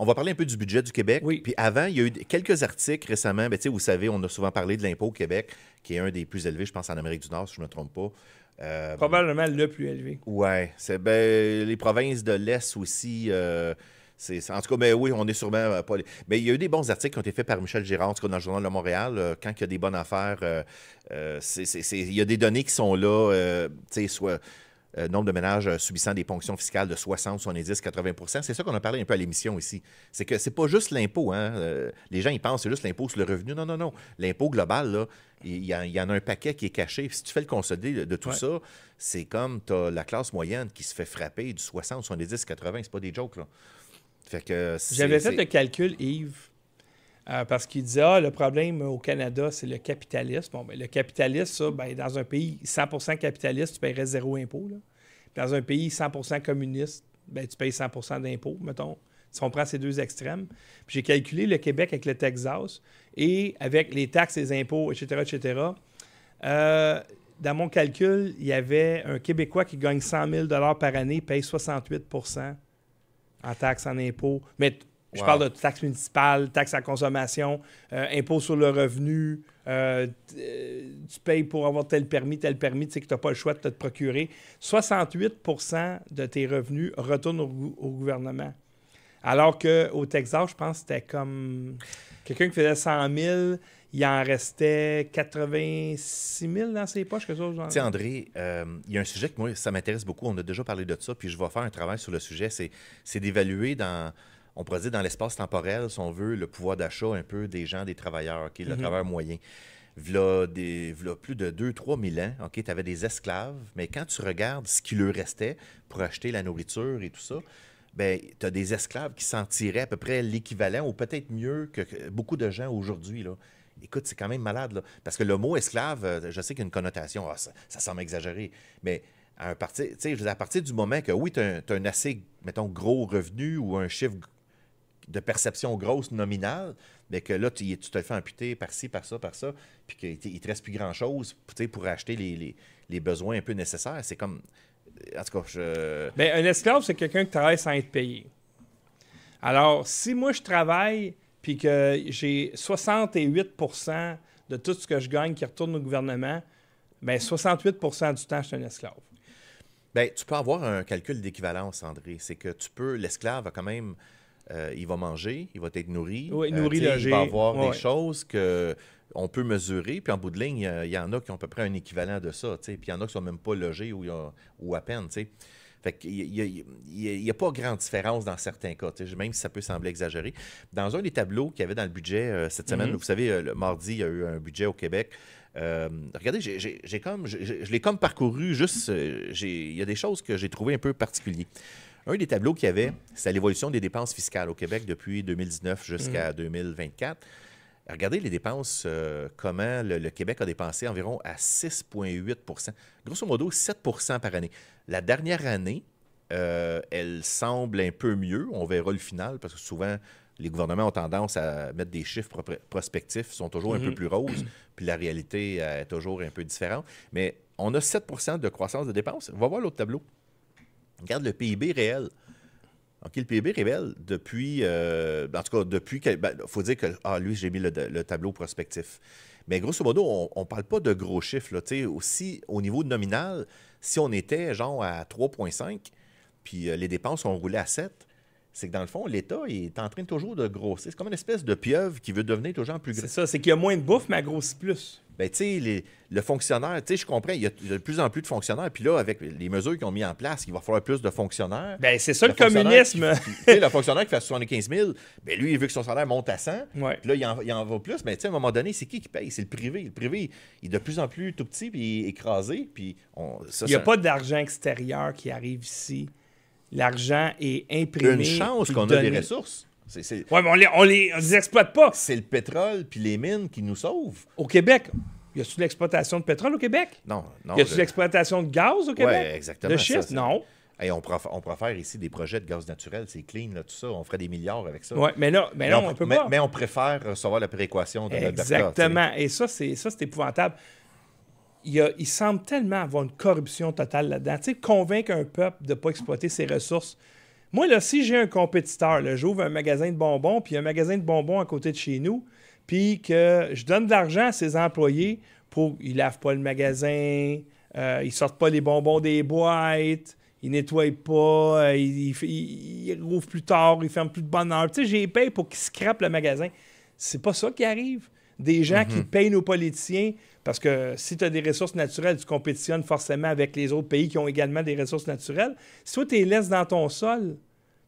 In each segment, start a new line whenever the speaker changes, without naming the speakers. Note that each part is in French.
On va parler un peu du budget du Québec.
Oui.
Puis avant, il y a eu quelques articles récemment. Ben, tu sais, vous savez, on a souvent parlé de l'impôt au Québec, qui est un des plus élevés, je pense, en Amérique du Nord, si je ne me trompe pas.
Probablement le plus élevé.
Ouais, c'est les provinces de l'Est aussi. En tout cas, ben oui, on est sûrement pas. Mais il y a eu des bons articles qui ont été faits par Michel Girard, en tout cas dans le Journal de Montréal. Quand il y a des bonnes affaires, il y a des données qui sont là, tu sais, soit nombre de ménages subissant des ponctions fiscales de 60, 70, 80 %. C'est ça qu'on a parlé un peu à l'émission ici. C'est que c'est pas juste l'impôt. Hein? Les gens, ils pensent que c'est juste l'impôt sur le revenu. Non, non, non. L'impôt global, là, il y en a un paquet qui est caché. Si tu fais le consolidé de tout ça, c'est comme tu as la classe moyenne qui se fait frapper du 60, 70, 80. C'est pas des jokes, là. Fait que
j'avais fait le calcul, Yves, parce qu'il disait le problème au Canada, c'est le capitalisme. Bon, ben, le capitalisme, ça, ben, dans un pays 100% capitaliste, tu paierais 0 impôt. Là. Dans un pays 100% communiste, ben, tu payes 100% d'impôts, mettons. Si on prend ces deux extrêmes. Puis j'ai calculé le Québec avec le Texas et avec les taxes, les impôts, etc., etc. Dans mon calcul, il y avait un Québécois qui gagne 100 000 $ par année, paye 68 % en taxes, en impôts. Mais je parle de taxes municipales, taxes à la consommation, impôts sur le revenu, tu payes pour avoir tel permis, tu sais que tu n'as pas le choix de te procurer. 68 % de tes revenus retournent au gouvernement. Alors qu'au Texas, je pense que c'était comme quelqu'un qui faisait 100 000, il en restait 86 000 dans ses poches, quelque chose genre.
Tu sais, André, il y a un sujet que moi, ça m'intéresse beaucoup. On a déjà parlé de ça, puis je vais faire un travail sur le sujet. C'est d'évaluer on pourrait dire dans l'espace temporel, si on veut, le pouvoir d'achat un peu des gens, des travailleurs, OK, le travailleur moyen. V'là plus de 2-3 000 ans, OK, tu avais des esclaves, mais quand tu regardes ce qui leur restait pour acheter la nourriture et tout ça, ben, tu as des esclaves qui s'en tiraient à peu près l'équivalent, ou peut-être mieux que beaucoup de gens aujourd'hui, là. Écoute, c'est quand même malade, là. Parce que le mot esclave, je sais qu'il y a une connotation, ça semble exagéré, mais à partir du moment que, oui, tu as un assez, mettons, gros revenu ou un chiffre de perception grosse nominale, mais que là, tu te le fais amputer par-ci, par ça, puis qu'il ne te reste plus grand-chose pour acheter les besoins un peu nécessaires. C'est comme... En tout cas,
Bien, un esclave, c'est quelqu'un qui travaille sans être payé. Alors, si moi, je travaille puis que j'ai 68 % de tout ce que je gagne qui retourne au gouvernement, bien, 68 % du temps, je suis un esclave.
Bien, tu peux avoir un calcul d'équivalence, André. C'est que l'esclave va quand même... il va manger, il va être nourri.
Oui, nourri, logé.
Il va avoir des choses qu'on peut mesurer. Puis en bout de ligne, il y en a qui ont à peu près un équivalent de ça. Puis il y en a qui ne sont même pas logés ou à peine. T'sais. Fait qu'il n'y a pas grande différence dans certains cas, même si ça peut sembler exagéré. Dans un des tableaux qu'il y avait dans le budget cette semaine, vous savez, le mardi, il y a eu un budget au Québec. Regardez, je l'ai comme parcouru, juste, il y a des choses que j'ai trouvées un peu particulières. Un des tableaux qu'il y avait, c'est l'évolution des dépenses fiscales au Québec depuis 2019 jusqu'à 2024. Regardez les dépenses, comment le Québec a dépensé environ à 6,8 %. Grosso modo, 7 % par année. La dernière année, elle semble un peu mieux. On verra le final, parce que souvent, les gouvernements ont tendance à mettre des chiffres prospectifs, sont toujours un peu plus roses, puis la réalité est toujours un peu différente. Mais on a 7 % de croissance de dépenses. On va voir l'autre tableau. Regarde le PIB réel. OK, le PIB réel, depuis... en tout cas, depuis... Il faut dire que... lui, j'ai mis le tableau prospectif. Mais grosso modo, on ne parle pas de gros chiffres. Là, aussi, au niveau nominal, si on était genre à 3,5, puis les dépenses ont roulé à 7, c'est que dans le fond, l'État est en train toujours de grossir. C'est comme une espèce de pieuvre qui veut devenir toujours plus grand.
C'est ça, c'est qu'il y a moins de bouffe, mais elle grossit plus.
Bien, tu sais, le fonctionnaire, tu sais, je comprends, il y a de plus en plus de fonctionnaires, puis là, avec les mesures qu'ils ont mis en place, il va falloir plus de fonctionnaires.
Bien, c'est ça le communisme.
Le fonctionnaire qui fait 75 000, bien, lui, il veut que son salaire monte à 100,
ouais.
Puis là, il en va plus, mais tu sais, à un moment donné, c'est qui paye? C'est le privé. Le privé, il est de plus en plus tout petit, puis écrasé, puis...
il n'y a pas d'argent extérieur qui arrive ici. L'argent est imprimé.
Une chance qu'on a des ressources.
Oui, mais on les exploite pas.
C'est le pétrole puis les mines qui nous sauvent.
Au Québec, y a-t-il de l'exploitation de pétrole au Québec?
Non.
Y a-t-il de l'exploitation de gaz au Québec?
Oui, exactement.
De schiste? Non.
Hey, on pourrait faire ici des projets de gaz naturel, c'est clean, là, tout ça. On ferait des milliards avec ça.
Oui, mais là, on peut pas.
Mais on préfère recevoir la péréquation de l'Alberta.
Exactement. Et ça, c'est épouvantable. Il semble tellement avoir une corruption totale là-dedans. Tu sais, convaincre un peuple de ne pas exploiter ses ressources. Moi, là, si j'ai un compétiteur, là, j'ouvre un magasin de bonbons, puis un magasin de bonbons à côté de chez nous, puis que je donne de l'argent à ses employés pour qu'ils ne lavent pas le magasin, ils sortent pas les bonbons des boîtes, ils nettoient pas, ils rouvrent plus tard, ils ferment plus de bonne heure. Tu sais, j'ai payé pour qu'ils scrapent le magasin. C'est pas ça qui arrive. Des gens qui payent nos politiciens, parce que si tu as des ressources naturelles, tu compétitionnes forcément avec les autres pays qui ont également des ressources naturelles. Si toi, tu les laisses dans ton sol,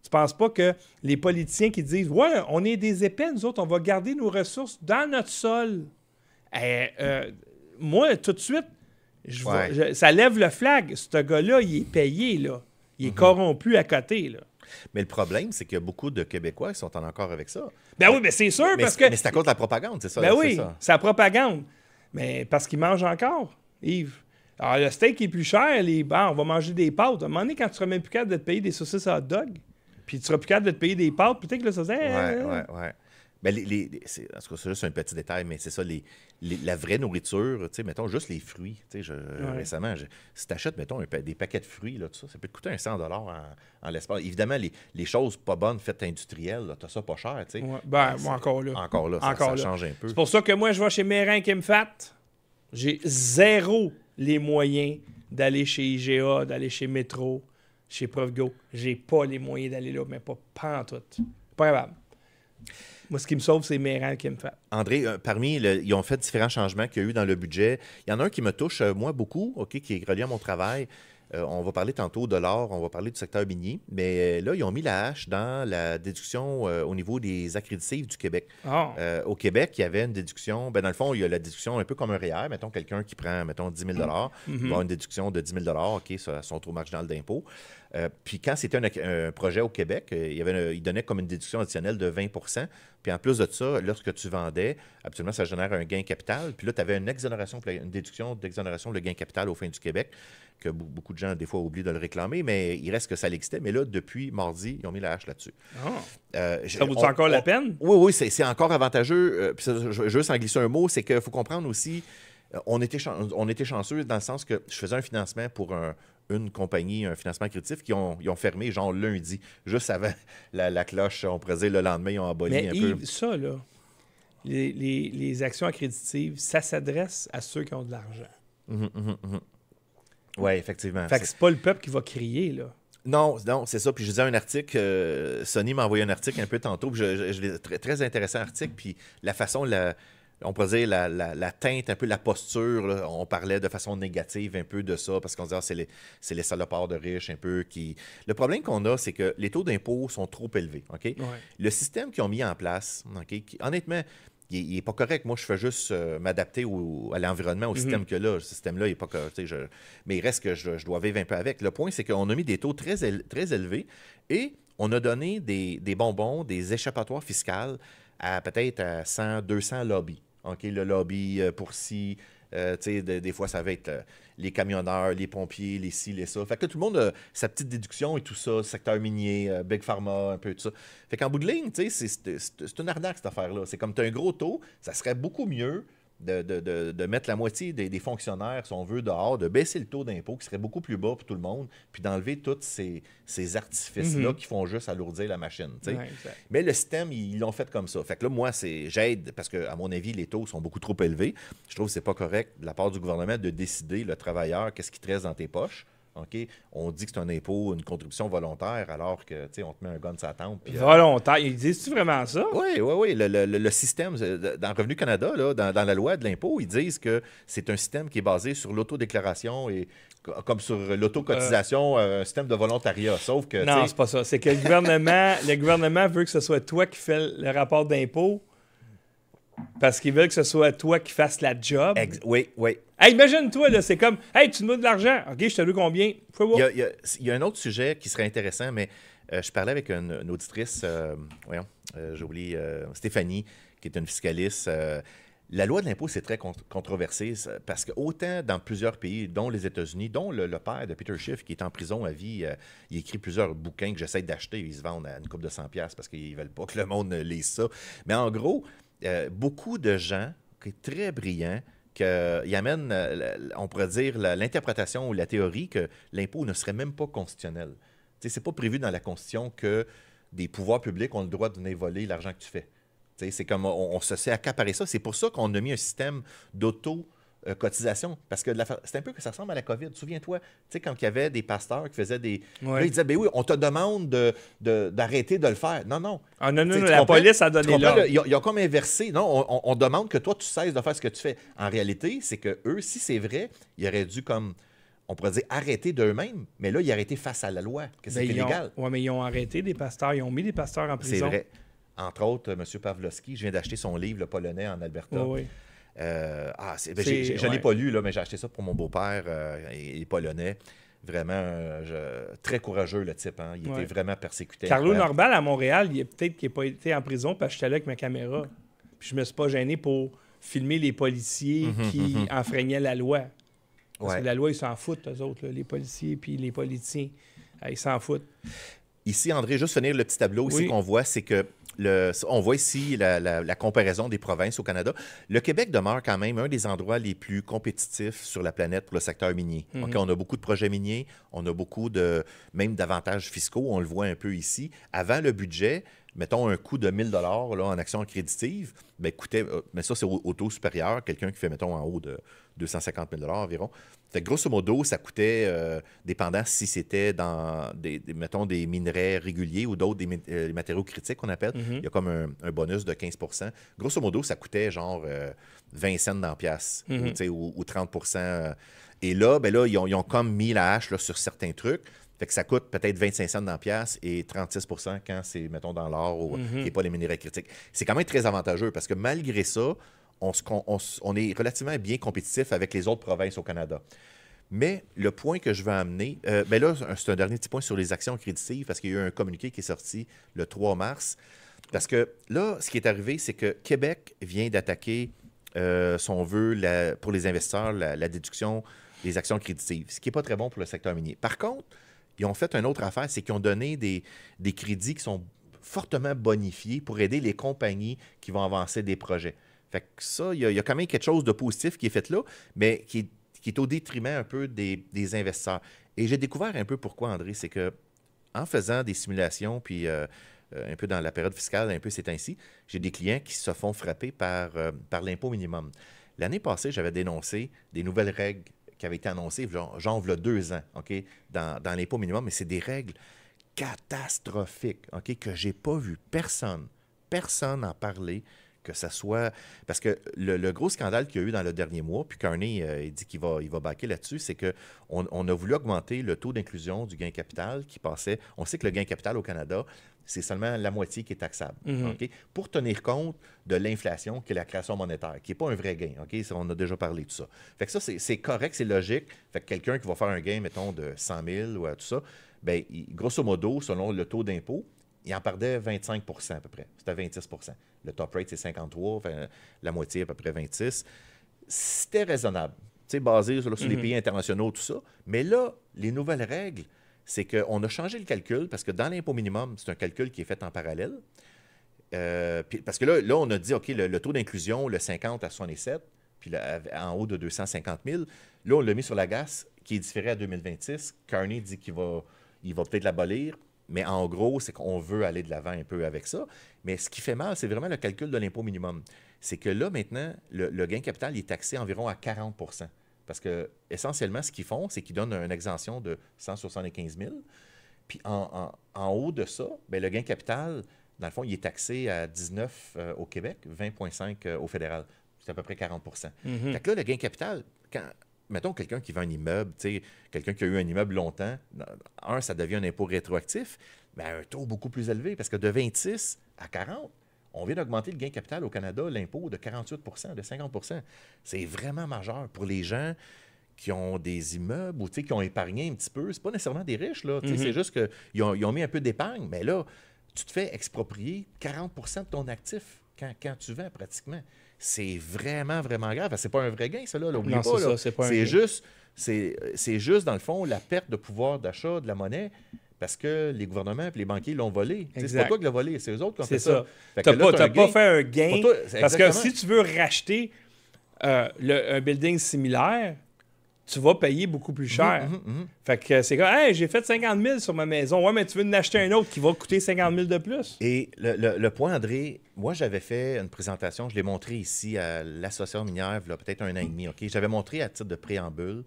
tu penses pas que les politiciens qui disent « Ouais, on est des épais, nous autres, on va garder nos ressources dans notre sol. » Moi, tout de suite, ça lève le flag. Ce gars-là, il est payé, là. Il est corrompu à côté, là.
Mais le problème, c'est qu'il y a beaucoup de Québécois qui sont en accord avec ça.
Ben oui, mais c'est sûr, parce que...
Mais c'est à cause de la propagande, c'est ça?
Ben oui, c'est la propagande. Mais parce qu'ils mangent encore, Yves. Alors, le steak est plus cher, on va manger des pâtes. À un moment donné, quand tu seras même plus capable de te payer des saucisses à hot dog, puis tu seras plus capable de te payer des pâtes, peut-être que là, ça
ouais. Ben, en tout cas, c'est juste un petit détail, mais c'est ça, la vraie nourriture, tu sais, mettons, juste les fruits. Tu sais, récemment, si tu achètes, mettons, des paquets de fruits, là, tout ça peut te coûter 100 en l'espace. Évidemment, les choses pas bonnes faites industrielles, tu as ça pas cher, tu sais.
Ouais. Ben, moi, encore là.
Ça change un peu.
C'est pour ça que moi, je vais chez Mérin qui me fat. J'ai zéro les moyens d'aller chez IGA, d'aller chez Métro, chez Profgo. J'ai pas les moyens d'aller là, mais pas en tout. Pas capable. Moi, ce qui me sauve, c'est Méran qui me fait.
André, ils ont fait différents changements qu'il y a eu dans le budget. Il y en a un qui me touche, moi, beaucoup, OK, qui est relié à mon travail. On va parler tantôt de l'or, on va parler du secteur minier. Mais là, ils ont mis la hache dans la déduction au niveau des accréditifs du Québec. Au Québec, il y avait une déduction. Dans le fond, il y a la déduction un peu comme un REER. Mettons, quelqu'un qui prend, 10 000 il va avoir une déduction de 10 000 OK, sur son taux marginal d'impôt. Puis quand c'était un projet au Québec, il donnait comme une déduction additionnelle de 20 %. Puis en plus de ça, lorsque tu vendais, absolument, ça génère un gain capital. Puis là, tu avais une déduction d'exonération de gain capital au fin du Québec, que beaucoup de gens, des fois, oublient de le réclamer, mais il reste que ça existait. Mais là, depuis mardi, ils ont mis la hache là-dessus.
Ça vaut encore la peine?
Oui, c'est encore avantageux. Puis je veux juste en glisser un mot, c'est qu'il faut comprendre aussi, on était chanceux dans le sens que je faisais un financement pour une compagnie, un financement accréditif, ils ont fermé genre lundi, juste avant la cloche, on pourrait dire le lendemain, ils ont aboli un peu.
Mais ça, là, les actions accréditives, ça s'adresse à ceux qui ont de l'argent.
Oui, effectivement.
Fait que c'est pas le peuple qui va crier, là.
Non, c'est ça. Puis je disais un article, Sony m'a envoyé un article un peu tantôt, puis je l'ai très intéressant article, puis la façon, on pourrait dire la teinte, un peu la posture, là, on parlait de façon négative un peu de ça, parce qu'on disait c'est les salopards de riches un peu qui... Le problème qu'on a, c'est que les taux d'impôt sont trop élevés, OK? Ouais. Le système qu'ils ont mis en place, OK, honnêtement, il n'est pas correct. Moi, je fais juste m'adapter à l'environnement, au système que là. Ce système-là, il n'est pas correct. Mais il reste que je dois vivre un peu avec. Le point, c'est qu'on a mis des taux très élevés et on a donné des bonbons, des échappatoires fiscales à peut-être 100, 200 lobbies. OK, le lobby pour ci, des fois, ça va être les camionneurs, les pompiers, les ci, les ça. Fait que tout le monde a sa petite déduction et tout ça, secteur minier, Big Pharma, un peu tout ça. Fait qu'en bout de ligne, c'est une arnaque, cette affaire-là. C'est comme tu as un gros taux, ça serait beaucoup mieux de mettre la moitié des fonctionnaires, si on veut, dehors, de baisser le taux d'impôt qui serait beaucoup plus bas pour tout le monde, puis d'enlever tous ces artifices-là qui font juste alourdir la machine. Ouais, mais le système, ils l'ont fait comme ça. Fait que là, moi, j'aide, parce qu'à mon avis, les taux sont beaucoup trop élevés. Je trouve que c'est pas correct de la part du gouvernement de décider, le travailleur, qu'est-ce qui te reste dans tes poches. OK? On dit que c'est un impôt, une contribution volontaire, alors que, on te met un gun sur la tempe. Puis,
volontaire? Ils disent-tu vraiment ça?
Oui. Le système, dans Revenu Canada, là, dans la loi de l'impôt, ils disent que c'est un système qui est basé sur l'autodéclaration et comme sur l'autocotisation, un système de volontariat. Sauf que...
Non, c'est pas ça. C'est que le gouvernement veut que ce soit toi qui fais le rapport d'impôt parce qu'ils veulent que ce soit toi qui fasses la job.
Oui.
Hey, imagine-toi, là, c'est comme, hey, tu me dois de l'argent. OK, je te loue combien?
Il y a un autre sujet qui serait intéressant, mais je parlais avec une auditrice, j'ai oublié, Stéphanie, qui est une fiscaliste. La loi de l'impôt, c'est très controversé parce que autant dans plusieurs pays, dont les États-Unis, dont le père de Peter Schiff, qui est en prison à vie, il écrit plusieurs bouquins que j'essaie d'acheter. Ils se vendent à une couple de 100$ parce qu'ils ne veulent pas que le monde lise ça. Mais en gros, beaucoup de gens, très brillants, qu'ils amènent, on pourrait dire, l'interprétation ou la théorie que l'impôt ne serait même pas constitutionnel. C'est pas prévu dans la Constitution que des pouvoirs publics ont le droit de venir voler l'argent que tu fais. C'est comme on se sait accaparer ça. C'est pour ça qu'on a mis un système d'auto-cotisation. Parce que c'est un peu que ça ressemble à la COVID. Souviens-toi, quand il y avait des pasteurs qui faisaient des... Là, ils disaient, ben oui, on te demande d'arrêter de le faire. Non, non.
Ah non, non, la police a donné l'ordre.
Ils ont comme inversé. Non, on demande que toi, tu cesses de faire ce que tu fais. En réalité, c'est que eux, si c'est vrai, ils auraient dû comme... On pourrait dire arrêter d'eux-mêmes, mais là, ils arrêtaient face à la loi, que c'est illégal.
Oui, mais ils ont arrêté des pasteurs. Ils ont mis des pasteurs en prison.
C'est vrai. Entre autres, M. Pawlowski, je viens d'acheter son livre, Le Polonais en Alberta.
Oui.
Je ne l'ai pas lu, là, mais j'ai acheté ça pour mon beau-père, il est polonais. Vraiment, très courageux, le type. Hein? Il était vraiment persécuté.
Carlo Norval, à Montréal, peut-être qu'il n'a pas été en prison parce que j'étais là avec ma caméra. Puis je me suis pas gêné pour filmer les policiers qui enfreignaient la loi. Parce que la loi, ils s'en foutent, eux autres, là, les policiers puis les politiciens. Ils s'en foutent.
Ici, André, juste finir le petit tableau ici qu'on voit, c'est que on voit ici la comparaison des provinces au Canada. Le Québec demeure quand même un des endroits les plus compétitifs sur la planète pour le secteur minier. Okay, on a beaucoup de projets miniers, on a beaucoup même d'avantages fiscaux, on le voit un peu ici. Avant le budget, mettons un coût de 1 000 $ en action accréditive, mais ça, c'est au taux supérieur, quelqu'un qui fait, mettons, en haut de 250 000 $ environ. Fait que, grosso modo, ça coûtait, dépendant si c'était dans, mettons, des minerais réguliers ou d'autres, des matériaux critiques qu'on appelle, il y a comme un bonus de 15 %. Grosso modo, ça coûtait genre 20 cents dans la pièce ou 30 %. Et là, ils ont comme mis la hache là, sur certains trucs. Fait que ça coûte peut-être 25 cents dans la pièce et 36 % quand c'est, mettons, dans l'or ou qui n'est pas les minerais critiques. C'est quand même très avantageux parce que malgré ça, on est relativement bien compétitif avec les autres provinces au Canada. Mais le point que je veux amener, là, c'est un dernier petit point sur les actions accréditives parce qu'il y a eu un communiqué qui est sorti le 3 mars. Parce que là, ce qui est arrivé, c'est que Québec vient d'attaquer, si on veut, pour les investisseurs, la déduction des actions accréditives, ce qui n'est pas très bon pour le secteur minier. Par contre, ils ont fait une autre affaire, c'est qu'ils ont donné des crédits qui sont fortement bonifiés pour aider les compagnies qui vont avancer des projets. Fait que ça, il y a quand même quelque chose de positif qui est fait là, mais qui est au détriment un peu des investisseurs. Et j'ai découvert un peu pourquoi, André, c'est que en faisant des simulations, puis un peu dans la période fiscale, un peu c'est ainsi, j'ai des clients qui se font frapper par l'impôt minimum. L'année passée, j'avais dénoncé des nouvelles règles qui avaient été annoncées, genre il y a 2 ans, OK, dans l'impôt minimum, mais c'est des règles catastrophiques, OK, que je n'ai pas vu personne en parler, que ça soit... Parce que le gros scandale qu'il y a eu dans le dernier mois, puis Carney il dit qu'il va backer là-dessus, c'est qu'on a voulu augmenter le taux d'inclusion du gain capital qui passait... On sait que le gain capital au Canada, c'est seulement la moitié qui est taxable, OK? Pour tenir compte de l'inflation, qui est la création monétaire, qui n'est pas un vrai gain, OK? On a déjà parlé de ça. Fait que ça, c'est correct, c'est logique. Fait que quelqu'un qui va faire un gain, mettons, de 100 000 ou tout ça, bien, grosso modo, selon le taux d'impôt, il en perdait 25 % à peu près. C'était 26 %. Le top rate, c'est 53, enfin, la moitié à peu près 26. C'était raisonnable, basé sur les pays internationaux, tout ça. Mais là, les nouvelles règles, c'est qu'on a changé le calcul parce que dans l'impôt minimum, c'est un calcul qui est fait en parallèle. Parce que là, on a dit, OK, le taux d'inclusion, le 50 à 67, puis en haut de 250 000, là, on l'a mis sur la GAS qui est différé à 2026. Carney dit qu'il va peut-être l'abolir. Mais en gros, c'est qu'on veut aller de l'avant un peu avec ça. Mais ce qui fait mal, c'est vraiment le calcul de l'impôt minimum. C'est que là, maintenant, le gain capital est taxé environ à 40 %. Parce que, essentiellement, ce qu'ils font, c'est qu'ils donnent une exemption de 175 000. Puis en haut de ça, bien, le gain capital, dans le fond, il est taxé à 19 au Québec, 20,5 au fédéral. C'est à peu près 40 %. Fait que là, le gain capital, mettons quelqu'un qui vend un immeuble, quelqu'un qui a eu un immeuble longtemps, ça devient un impôt rétroactif, mais à un taux beaucoup plus élevé, parce que de 26 à 40, on vient d'augmenter le gain capital au Canada, l'impôt de 48 % de 50 %. C'est vraiment majeur pour les gens qui ont des immeubles ou qui ont épargné un petit peu. C'est pas nécessairement des riches, là. C'est juste qu'ils ont mis un peu d'épargne, mais là, tu te fais exproprier 40 % de ton actif quand tu vends pratiquement. C'est vraiment, vraiment grave. C'est pas un vrai gain, ça, là. N'oubliez pas.
Ça, c'est pas
c'est juste, dans le fond, la perte de pouvoir d'achat de la monnaie parce que les gouvernements et les banquiers l'ont volé. C'est pas toi qui l'as volé, c'est eux autres qui ont fait ça.
Tu n'as pas fait un gain. Parce que si tu veux racheter un building similaire, tu vas payer beaucoup plus cher. Fait que c'est comme, hey, j'ai fait 50 000 sur ma maison. Ouais, mais tu veux en acheter un autre qui va coûter 50 000 de plus.
Et le point, André, moi, j'avais fait une présentation, je l'ai montré ici à l'Association minière, il y a peut-être 1 an et demi. OK? J'avais montré à titre de préambule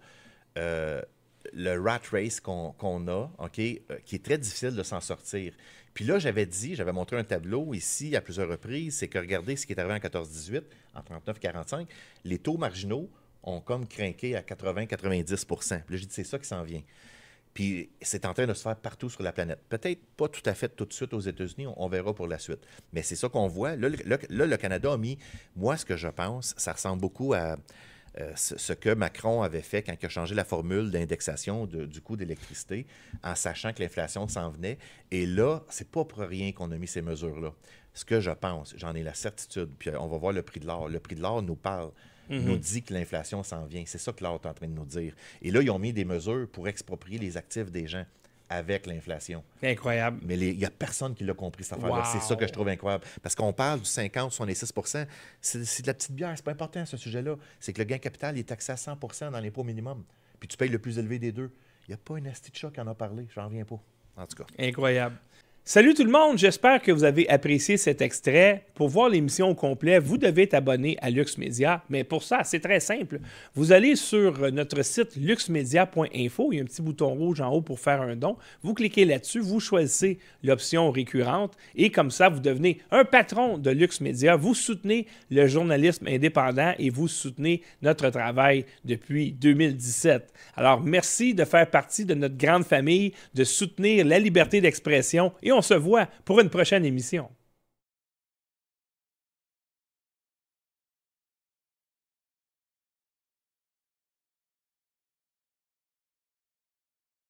le rat race qu'on a, OK, qui est très difficile de s'en sortir. Puis là, j'avais montré un tableau ici à plusieurs reprises, c'est que regardez ce qui est arrivé en 14-18, en 39-45, les taux marginaux ont comme crinqué à 80-90 %. Puis là, j'ai dit, c'est ça qui s'en vient. Puis c'est en train de se faire partout sur la planète. Peut-être pas tout à fait tout de suite aux États-Unis, on verra pour la suite. Mais c'est ça qu'on voit. Là, le Canada a mis, moi, ce que je pense, ça ressemble beaucoup à ce que Macron avait fait quand il a changé la formule d'indexation du coût d'électricité, en sachant que l'inflation s'en venait. Et là, c'est pas pour rien qu'on a mis ces mesures-là. Ce que je pense, j'en ai la certitude, puis on va voir le prix de l'or. Le prix de l'or nous parle. Nous dit que l'inflation s'en vient. C'est ça que l'or est en train de nous dire. Et là, ils ont mis des mesures pour exproprier les actifs des gens avec l'inflation.
Incroyable.
Mais il n'y a personne qui l'a compris, cette affaire-là.
Wow.
C'est ça que je trouve incroyable. Parce qu'on parle du 50-76 %. C'est de la petite bière. C'est pas important, ce sujet-là. C'est que le gain capital est taxé à 100 % dans l'impôt minimum. Puis tu payes le plus élevé des deux. Il n'y a pas une asti de chat qui en a parlé. J'en reviens pas. En tout cas.
Incroyable. Salut tout le monde, j'espère que vous avez apprécié cet extrait. Pour voir l'émission au complet, vous devez être abonné à Lux Media. Mais pour ça, c'est très simple. Vous allez sur notre site luxmedia.info. Il y a un petit bouton rouge en haut pour faire un don. Vous cliquez là-dessus, vous choisissez l'option récurrente et comme ça, vous devenez un patron de Lux Media. Vous soutenez le journalisme indépendant et vous soutenez notre travail depuis 2017. Alors, merci de faire partie de notre grande famille, de soutenir la liberté d'expression et on se voit pour une prochaine émission.